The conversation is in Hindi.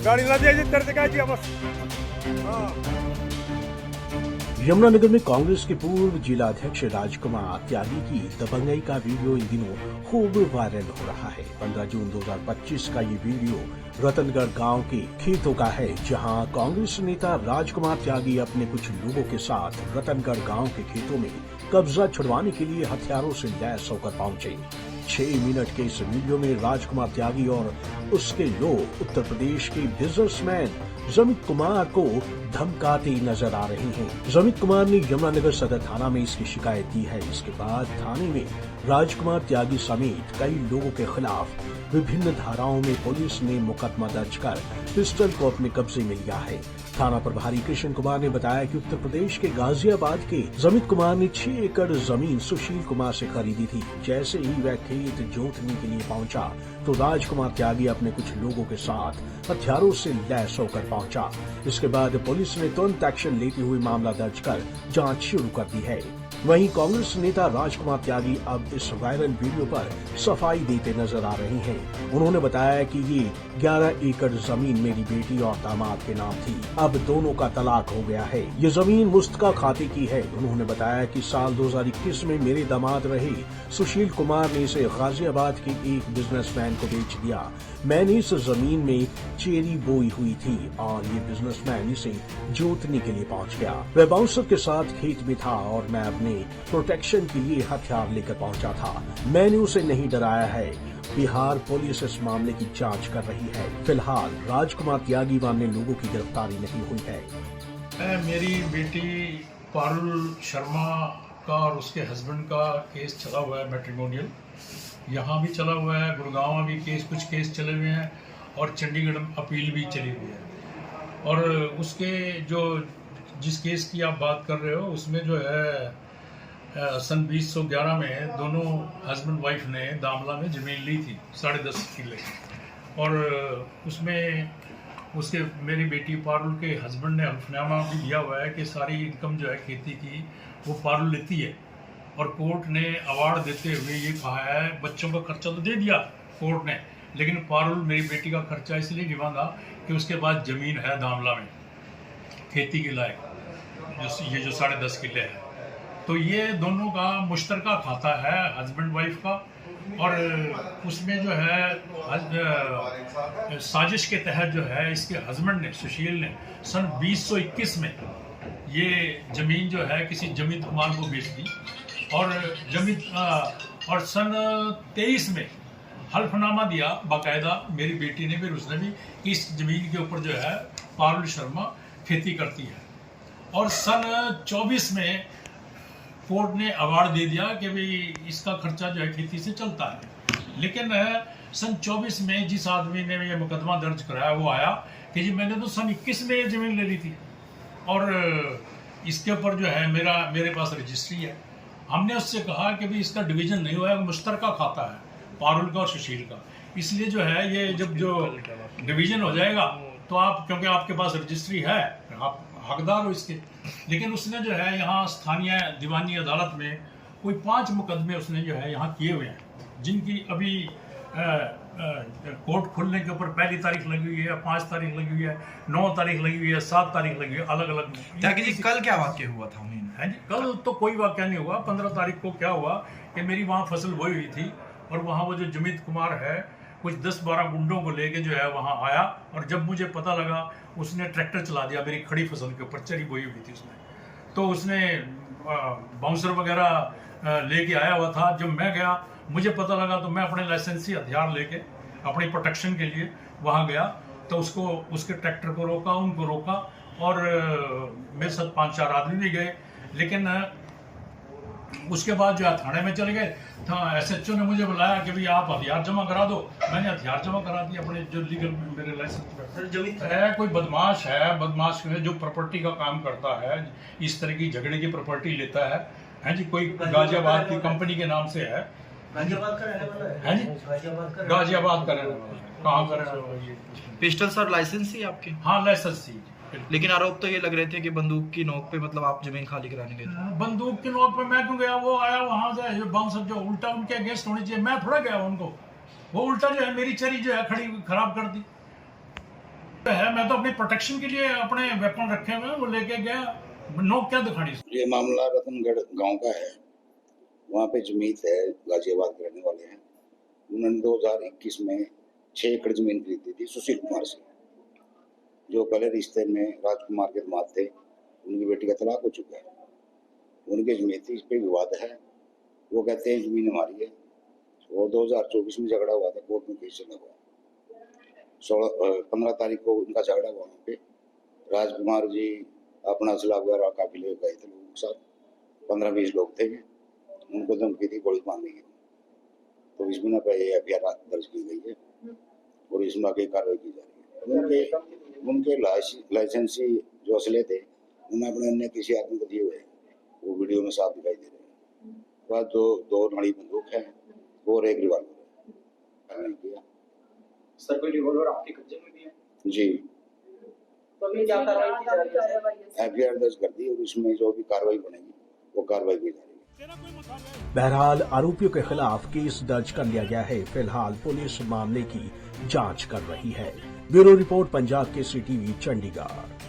गाड़ी ला दिया तेरे से क्या बस। हाँ। यमुनानगर में कांग्रेस के पूर्व जिला अध्यक्ष राजकुमार त्यागी की दबंगई का वीडियो इन दिनों खूब वायरल हो रहा है। 15 जून 2025 का ये वीडियो रतनगढ़ गांव के खेतों का है, जहां कांग्रेस नेता राजकुमार त्यागी अपने कुछ लोगों के साथ रतनगढ़ गांव के खेतों में कब्जा छुड़वाने के लिए हथियारों से लैस होकर पहुंचे। 6 मिनट के इस वीडियो में राजकुमार त्यागी और उसके लोग उत्तर प्रदेश के बिजनेसमैन जमित कुमार को धमकाते नजर आ रहे हैं। जमित कुमार ने यमुनानगर सदर थाना में इसकी शिकायत दी है। इसके बाद थाने में राजकुमार त्यागी समेत कई लोगों के खिलाफ विभिन्न धाराओं में पुलिस ने मुकदमा दर्ज कर पिस्टल को अपने कब्जे में लिया है। थाना प्रभारी कृष्ण कुमार ने बताया कि उत्तर प्रदेश के गाजियाबाद के जमित कुमार ने 6 एकड़ जमीन सुशील कुमार से खरीदी थी। जैसे ही वह खेत जोतने के लिए पहुंचा तो राजकुमार त्यागी अपने कुछ लोगों के साथ हथियारों से लैस होकर पहुंचा। इसके बाद पुलिस ने तुरंत एक्शन लेते हुए मामला दर्ज कर जांच शुरू कर दी है। वहीं कांग्रेस नेता राजकुमार त्यागी अब इस वायरल वीडियो पर सफाई देते नजर आ रहे हैं। उन्होंने बताया कि ये 11 एकड़ जमीन मेरी बेटी और दामाद के नाम थी, अब दोनों का तलाक हो गया है। ये जमीन मुस्तका खाते की है। उन्होंने बताया कि साल 2021 में मेरे दामाद रहे सुशील कुमार ने इसे गाजियाबाद के एक बिजनेसमैन को बेच दिया। मैंने इस जमीन में चेरी बोई हुई थी और ये बिजनेसमैन इसे जोतने के लिए पहुंच गया। वह बाउंसर के साथ खेत में था और मैं अपने प्रोटेक्शन के लिए हथियार लेकर पहुंचा था। मैंने उसे नहीं डराया है। बिहार पुलिस इस मामले की जांच कर रही है। फिलहाल राजकुमार त्यागी व अन्य लोगों की गिरफ्तारी नहीं हुई है। मेरी बेटी पारुल शर्मा का और उसके हस्बैंड का केस चला हुआ है, मैट्रिमोनियल यहाँ भी चला हुआ है, गुड़गांव में भी कुछ केस चले हुए हैं और चंडीगढ़ अपील भी चली हुई है। और उसके जिस केस की आप बात कर रहे हो उसमें जो है सन 2011 में दोनों हस्बैंड वाइफ ने दामला में ज़मीन ली थी 10.5 किले और उसमें उसके मेरी बेटी पारुल के हस्बैंड ने हल्फनामा भी लिया हुआ है कि सारी इनकम जो है खेती की वो पारुल लेती है। और कोर्ट ने अवार्ड देते हुए ये कहा है, बच्चों का खर्चा तो दे दिया कोर्ट ने, लेकिन पारुल मेरी बेटी का खर्चा इसलिए नहीं मांगा कि उसके पास ज़मीन है दामला में खेती के लायक, ये जो 10.5 किले है। तो ये दोनों का मुश्तरका खाता है हस्बैंड वाइफ का। और उसमें जो है साजिश के तहत जो है इसके हस्बैंड ने सुशील ने सन 2021 में ये ज़मीन जो है किसी जमित कुमार को बेच दी और सन 23 में हल्फनामा दिया बाकायदा मेरी बेटी ने, फिर उसने भी, इस ज़मीन के ऊपर जो है पारुल शर्मा खेती करती है। और सन 24 में कोर्ट ने अवार्ड दे दिया कि भाई इसका खर्चा जो है खेती से चलता है। लेकिन सन 24 में जिस आदमी ने ये मुकदमा दर्ज कराया वो आया कि जी मैंने तो सन 21 में ये ज़मीन ले ली थी और इसके ऊपर जो है मेरे पास रजिस्ट्री है। हमने उससे कहा कि भाई इसका डिवीज़न नहीं हुआ है, मुश्तरका खाता है पारुल का और सुशील का, इसलिए जो है ये जब जो डिवीज़न हो जाएगा तो आप, क्योंकि आपके पास रजिस्ट्री है, आप हकदार हो इसके। लेकिन उसने जो है यहाँ स्थानीय दीवानी अदालत में कोई 5 मुकदमे उसने जो है यहाँ किए हुए हैं, जिनकी अभी कोर्ट खुलने के ऊपर पहली तारीख लगी हुई है, 5 तारीख लगी हुई है, 9 तारीख लगी हुई है, 7 तारीख लगी हुई है, अलग अलग। त्यागी जी कल क्या वाक्य हुआ था? है जी, कल तो कोई वाक्य नहीं हुआ। 15 तारीख को क्या हुआ कि मेरी वहाँ फसल बोई हुई थी और वहाँ वो जो जमित कुमार है कुछ 10-12 गुंडों को लेके जो है वहाँ आया और जब मुझे पता लगा उसने ट्रैक्टर चला दिया मेरी खड़ी फसल के ऊपर, चरी बोई हुई थी उसने, तो उसने बाउंसर वगैरह लेके आया हुआ था। जब मैं गया मुझे पता लगा तो मैं अपने लाइसेंसी हथियार लेके अपनी प्रोटेक्शन के लिए वहाँ गया तो उसके ट्रैक्टर को रोका, उनको रोका और मेरे साथ 5-4 आदमी भी गए। लेकिन उसके बाद जो है थाने में चले गए। SHO ने मुझे बुलाया कि भाई आप हथियार जमा करा दो। मैंने हथियार जमा करा दिए अपने जो लीगल मेरे लाइसेंस है। कोई बदमाश है, बदमाश जो प्रॉपर्टी का काम करता है, इस तरह की झगड़े की प्रॉपर्टी लेता है जी, कोई गाजियाबाद की कंपनी के नाम से है। गाजियाबाद का रहने वाला है जी, गाजियाबाद का रहने वाला। कहाँ का रहने वाला? पिस्टल सर लाइसेंस ही आपके? हाँ लाइसेंस ही। लेकिन आरोप तो ये लग रहे थे कि बंदूक की नोक पे मतलब आप जमीन खाली कराने गए थे। बंदूक की नोक पे मैं क्यों गया? वो आया वहां से जो बाउंसर जो उल्टा उनके अगेंस्ट होनी चाहिए, मैं थोड़ा गया उनको। वो उल्टा जो है मेरी चरी जो है खड़ी खराब कर दी। है मैं तो अपनी प्रोटेक्शन के लिए अपने वेपन रखे हुए हैं, वो लेके गया, नोक क्या दिखानी। ये मामला रतनगढ़ गांव का है। वहाँ पे जमीत है, गाजियाबाद के रहने वाले हैं। उन्होंने 2021 में 6 एकड़ जमीन खरीदी थी सुशील कुमार से, जो पहले रिश्ते में राजकुमार के दामाद थे। उनकी बेटी का तलाक हो चुका है, उनकी जमीन थी, इस पे विवाद है। वो कहते हैं जमीन हमारी है, और 2024 में झगड़ा हुआ था, कोर्ट में केस चला हुआ। 15 तारीख को उनका झगड़ा हुआ। वहाँ पे राजकुमार जी अपना असला वगैरह काफिले गए थे लोगों के साथ, 15-20 लोग थे। उनको धमकी दी गोली मारने की, तो इस बिना पे एफआईआर दर्ज की गई है और इसमें आगे कार्रवाई की जा रही है। उनके लाइसेंसी जो असले थे उन्हें अपने अन्य किसी आदमी को दिए हुए हैं, वो वीडियो में साफ दिखाई दे रहे हैं। बाद दो नाड़ी बंदूक है और एक रिवॉल्वर है। किया सर, कोई रिवॉल्वर आपके कब्जे में भी है? जी, तो अभी क्या कार्रवाई की जा रही है? एफआईआर दर्ज कर दी और इसमें जो भी कार्रवाई बनेगी वो कार्रवाई की जाएगी। बहरहाल आरोपियों के खिलाफ केस दर्ज कर लिया गया है। फिलहाल पुलिस मामले की जांच कर रही है। Bureau report, Punjab Kesari TV, Chandigarh.